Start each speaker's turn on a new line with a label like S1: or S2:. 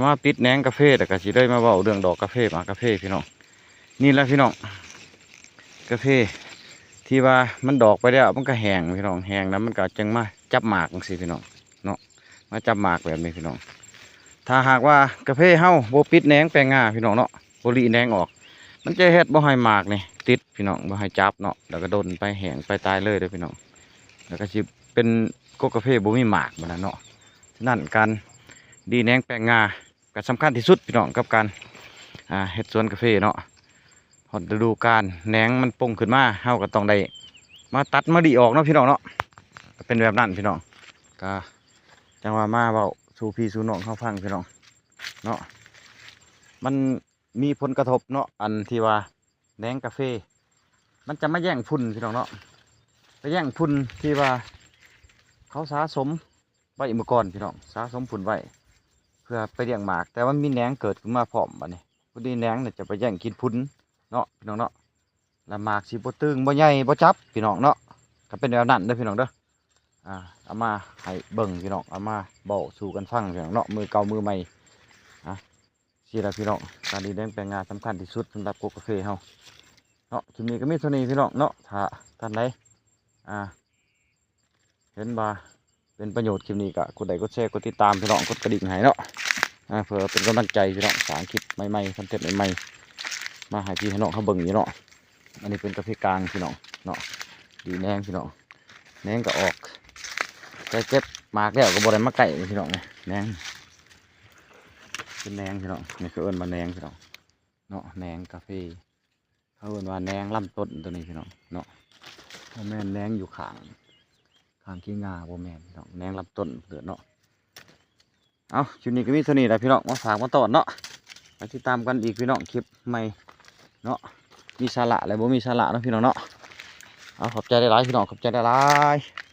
S1: มาปิดแหนงกาแฟแต่ก็สิได้มาเว้าเรื่องดอกกาแฟหมากาแฟพี่น้องนี่แหละพี่น้องกาแฟที่ว่ามันดอกไปแล้วมันก็แห้งพี่น้องแห้งแล้วมันก็จึงมาจับหมากจังซี่พี่น้องเนาะมาจับหมากแบบนี้พี่น้องถ้าหากว่ากาแฟเฮาบ่ปิดแหนงแปลงงาพี่น้องเนาะบ่รีแหนงออกมันจะเฮ็ดบ่ให้หมากนี่ติดพี่น้องบ่ให้จับเนาะแล้วก็โดนไปแห้งไปตายเลยเด้อพี่น้องแล้วก็สิเป็นกาแฟบ่มีหมากมันน่ะเนาะฉะนั้นการดีแหนงแปลงงาก็สำคัญที่สุดพี่น้องกับการเฮ็ดสวนกาแฟเนาะพอฤดูกาลแหนงมันป่งขึ้นมาเฮาก็ต้องได้มาตัดมาดีออกเนาะพี่น้องเนาะก็เป็นแบบนั้นพี่น้องก็จังว่ามาเว้าสู่พี่สู่น้องเฮาฟังพี่น้องเนาะมันมีผลกระทบเนาะอันที่ว่าแหนงกาแฟมันจะมาแย่งฝุ่นพี่น้องเนาะไปแย่งฝุ่นที่ว่าเขาสะสมไว้เมื่อก่อนพี่น้องสะสมฝุ่นไว้เพื่อไปเลี้ยงหมากแต่ว่ามีแหนงเกิดขึ้นมาพร้อมบัดนี้พอดีแหนงเนี่ยจะไปแย่งกินฝุ่นเนาะพี่น้องเนาะแล้วหมากสิบ่ตึงบ่ใหญ่บ่จับพี่น้องเนาะก็เป็นแบบนั้นเด้อพี่น้องเด้อเอามาให้เบิ่งพี่น้องเอามาเบาสู่กันฟังพี่น้องเนาะมือเก่ามือใหม่สิล่ะพี่น้องการดีแดงแปลงงานสำคัญที่สุดสำหรับกาแฟเฮาเนาะคลิปนี้ก็มีเท่านี้พี่น้องเนาะถ้าท่านใดเห็นบ่าเป็นประโยชน์คลิปนี้ก็กดไลค์กดแชร์กดติดตามพี่น้องกดกระดิ่งให้เนาะเพื่อเป็นกำลังใจพี่น้องสร้างคลิปใหม่ๆคอนเทนต์ใหม่ๆมาให้พี่ให้น้องเขาเบิ่งอยู่เนาะอันนี้เป็นกาแฟกลางพี่น้องเนาะดีแนงพี่น้องแนงก็ออกแต่เก็บหมากแล้วก็บ่ได้มาไก่พี่น้องแนงเป็นแนงพี่น้องนี่คือเอิ้นมาแนงพี่น้องเนาะแนงกาแฟเขาเอิ้นว่าแนงลำต้นตัวนี้พี่น้องเนาะแม่นแนงอยู่ข้างขี้งาบ่แม่นพี่น้องแนงลำต้นเดือดเนาะเอาชุดนี้ก็มีเท่านี้แหละพี่น้องมาฝากมาตอดเนาะไปติดตามกันอีกพี่น้องคลิปใหม่เนาะมีสาระอะไรบ่มีสาระเนาะพี่น้องเนาะเอาขอบใจหลายๆพี่น้องขอบใจหลายๆ